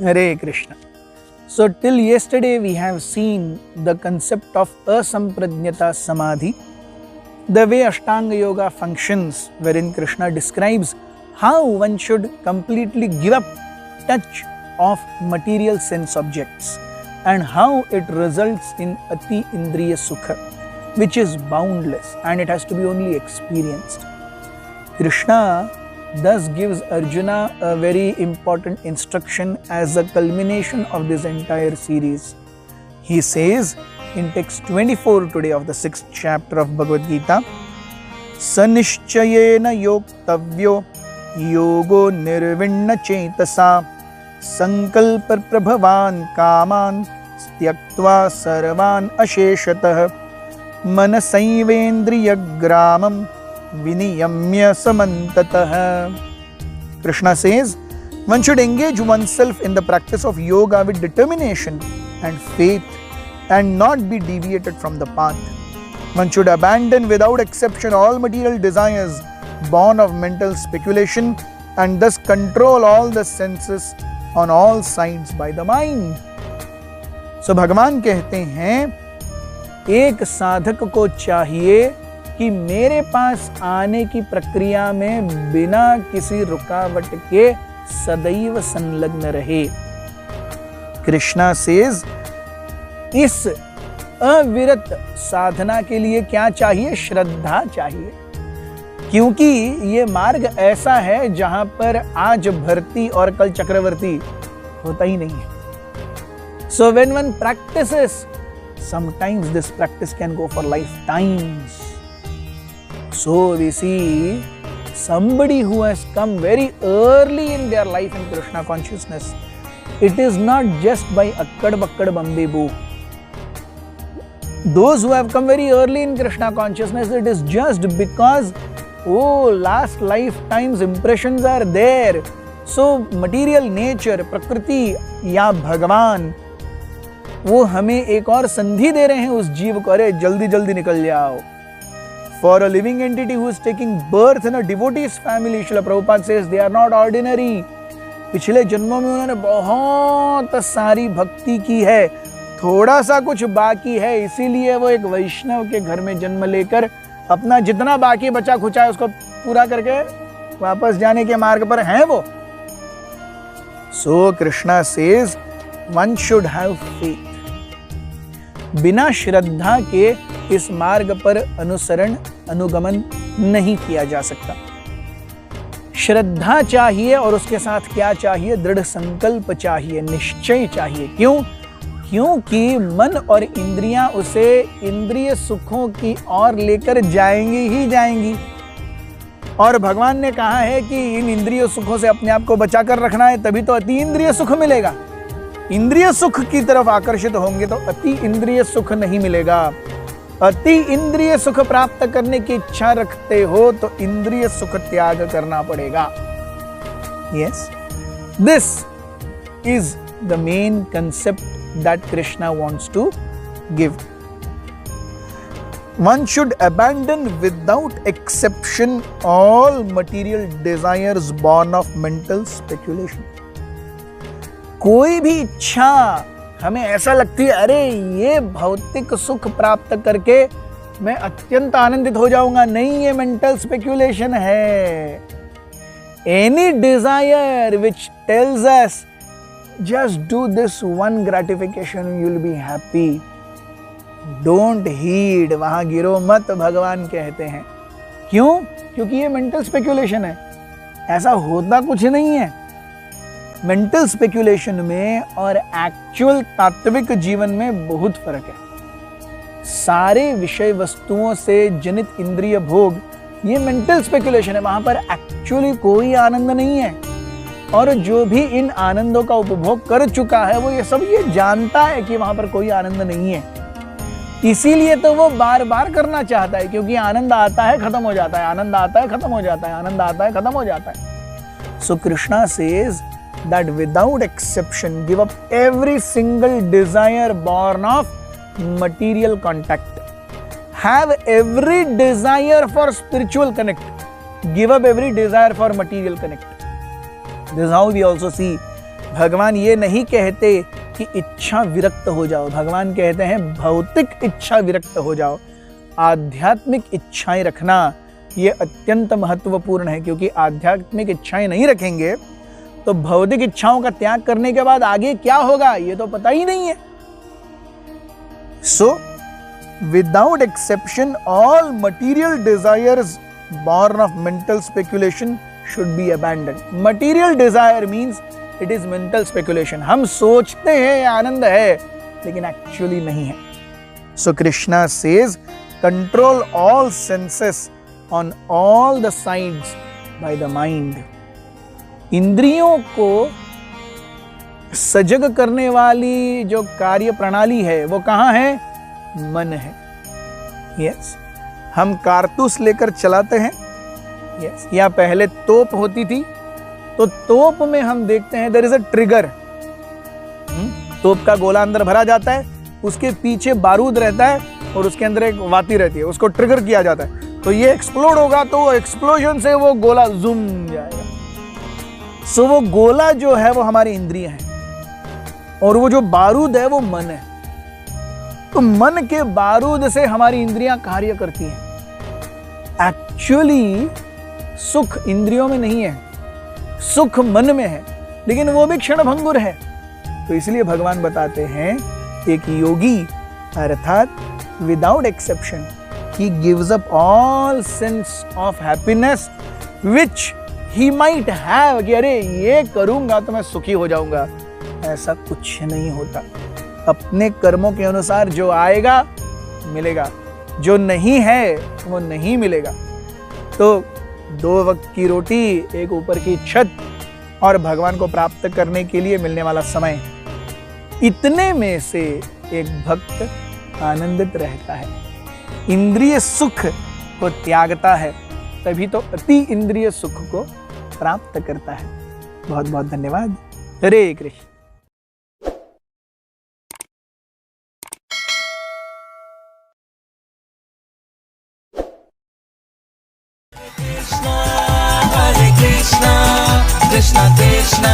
Hare Krishna. So till yesterday we have seen the concept of asamprajnata samadhi, the way Ashtanga Yoga functions, wherein Krishna describes how one should completely give up touch of material sense objects and how it results in ati indriya sukha, which is boundless and it has to be only experienced. Krishna thus gives Arjuna a very important instruction as a culmination of this entire series. He says in text 24 today of the 6th chapter of Bhagavad Gita, Sanishchayena yoktavyo yogo nirvinna chetasa sankalpa prabhavan kaman styaktva sarvan asheshatah manasaivendriya gramam viniyamya samantatah. Krishna says, one should engage oneself in the practice of yoga with determination and faith and not be deviated from the path. One should abandon without exception all material desires born of mental speculation and thus control all the senses on all sides by the mind. So भगवान कहते हैं एक साधक को चाहिए कि मेरे पास आने की प्रक्रिया में बिना किसी रुकावट के सदैव संलग्न रहे. कृष्णा सेज इस अविरत साधना के लिए क्या चाहिए? श्रद्धा चाहिए, क्योंकि ये मार्ग ऐसा है जहां पर आज भर्ती और कल चक्रवर्ती होता ही नहीं है. So when one practices, sometimes this practice can go for lifetimes. So we see somebody who has come very early in their life in Krishna consciousness. It is not just by akkad bakkad bambi boo. Those who have come very early in Krishna consciousness, it is just because last lifetime's impressions are there. So material nature, प्रकृति या भगवान वो हमें एक और संधि दे रहे हैं उस जीव को, अरे जल्दी जल्दी निकल जाओ. For a living entity who is taking birth in a devotee's family, Srila Prabhupada says they are not ordinary. पिछले जन्मों में उन्होंने बहुत सारी भक्ति की है, थोड़ा सा कुछ बाकी है, इसीलिए वो एक वैष्णव के घर में जन्म लेकर अपना जितना बाकी बचा खुचा है उसको पूरा करके वापस जाने के मार्ग पर हैं वो. So Krishna says one should have faith. बिना श्रद्धा के इस मार्ग पर अनुसरण अनुगमन नहीं किया जा सकता. श्रद्धा चाहिए और उसके साथ क्या चाहिए? दृढ़ संकल्प चाहिए, निश्चय चाहिए. क्यों? क्योंकि मन और इंद्रियां उसे इंद्रिय सुखों की ओर लेकर जाएंगी ही जाएंगी. और भगवान ने कहा है कि इन इंद्रिय सुखों से अपने आप को बचाकर रखना है, तभी तो अति इंद्रिय सुख मिलेगा. इंद्रिय सुख की तरफ आकर्षित होंगे तो अति इंद्रिय सुख नहीं मिलेगा. अति इंद्रिय सुख प्राप्त करने की इच्छा रखते हो तो इंद्रिय सुख त्याग करना पड़ेगा. Yes, this is the main concept that Krishna wants to give. One should abandon without exception all material desires born of mental speculation. कोई भी इच्छा हमें ऐसा लगती है अरे ये भौतिक सुख प्राप्त करके मैं अत्यंत आनंदित हो जाऊंगा, नहीं, ये मेंटल स्पेक्यूलेशन है. Any desire which tells us just do this one gratification, you will be happy, don't heed, वहां गिरो मत, भगवान कहते हैं. क्यों? क्योंकि ये मेंटल स्पेक्यूलेशन है, ऐसा होता कुछ नहीं है. मेंटल स्पेक्यूलेशन में और एक्चुअल तात्विक जीवन में बहुत फर्क है. सारे विषय वस्तुओं से जनित इंद्रिय भोग ये मेंटल स्पेक्यूलेशन है, वहां पर एक्चुअली कोई आनंद नहीं है. और जो भी इन आनंदों का उपभोग कर चुका है वो ये सब ये जानता है कि वहां पर कोई आनंद नहीं है, इसीलिए तो वो बार बार करना चाहता है, क्योंकि आनंद आता है खत्म हो जाता है, आनंद आता है खत्म हो जाता है, आनंद आता है खत्म हो जाता है. So Krishna says that without exception give up every single desire born of material contact. Have every desire for spiritual connect, give up every desire for material connect. This is how we also see भगवान ये नहीं कहते कि इच्छा विरक्त हो जाओ, भगवान कहते हैं भौतिक इच्छा विरक्त हो जाओ। आध्यात्मिक इच्छाएं रखना ये अत्यंत महत्वपूर्ण है, क्योंकि आध्यात्मिक इच्छाएं नहीं रखेंगे तो भौतिक इच्छाओं का त्याग करने के बाद आगे क्या होगा ये तो पता ही नहीं है। So without exception all material desires born of mental speculation should be abandoned. Material desire means it is mental speculation. हम सोचते हैं आनंद है लेकिन एक्चुअली नहीं है। So Krishna says control all senses on all the sides by the mind. इंद्रियों को सजग करने वाली जो कार्य प्रणाली है वो कहाँ है? मन है। Yes. हम कारतूस लेकर चलाते हैं, यस, या पहले तोप होती थी तो तोप में हम देखते हैं देयर इज अ ट्रिगर। तोप का गोला अंदर भरा जाता है, उसके पीछे बारूद रहता है और उसके अंदर एक वाती रहती है, उसको ट्रिगर किया जाता है तो ये एक्सप्लोड होगा तो एक्सप्लोजन से वो गोला जूम जाएगा। सो वो गोला जो है वो हमारी इंद्रिय है और वो जो बारूद है वो मन है। तो मन के बारूद से हमारी इंद्रियां कार्य करती हैं। एक्चुअली सुख इंद्रियों में नहीं है, सुख मन में है, लेकिन वो भी क्षणभंगुर है। तो इसलिए भगवान बताते हैं एक योगी अर्थात without exception he gives up all sense of happiness which he might have, कि अरे ये करूंगा तो मैं सुखी हो जाऊंगा। ऐसा कुछ नहीं होता। अपने कर्मों के अनुसार जो आएगा मिलेगा, जो नहीं है वो नहीं मिलेगा। तो 2 वक्त की रोटी, एक ऊपर की छत और भगवान को प्राप्त करने के लिए मिलने वाला समय, इतने में से एक भक्त आनंदित रहता है, इंद्रिय सुख को त्यागता है, तभी तो अति इंद्रिय सुख को प्राप्त करता है। बहुत बहुत धन्यवाद। हरे कृष्ण। Krishna Krishna Krishna